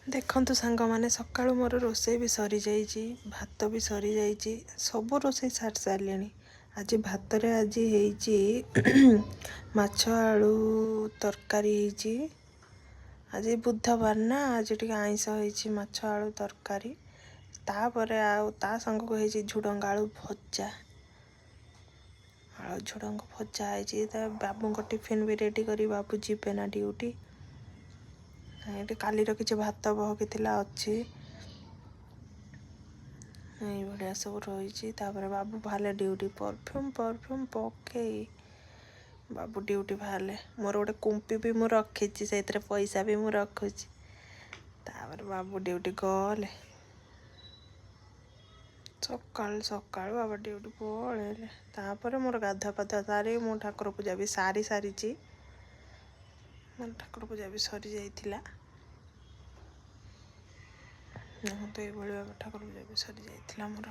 देखंतु सांग माने सकाळु मोर रोषेई भी सरी जाइए, भात भी सरी जाइए, सब रोषेई सारी सारे। आज भात रे आज माछ आलू तरकारी होइछि। आज बुधवार ना, आज टी आइंस होइछि, माछ आलू तरकारी। तापरे ता संग को होइछि झुडंग आलू भजा। आलू झुडंग भजा होइछि। बाबू को टिफिन भी रेडी करी, बाबू जीवे ना ड्यूटी। ये काली किसी भात बहकी अच्छी भाया सब रही। बाबू बाहर ड्यूटी परफ्यूम परफ्यूम पके बाबू ड्यूटी बाहर। मोर गोटे कुंपी भी मुझे रखी से पैसा भी मुझे रखुची। बाबू ड्यूटी गले सकाल सकाल बाबा ड्यूटी पलैले। मोर गाधुआ पाधुआ सारी मो ठाकुर पूजा भी सारी सारी। मोर ठाकुर पूजा भी सरी जाइथिला। तो ये ठाकुर पूजा भी सरी जाइथिला मोर।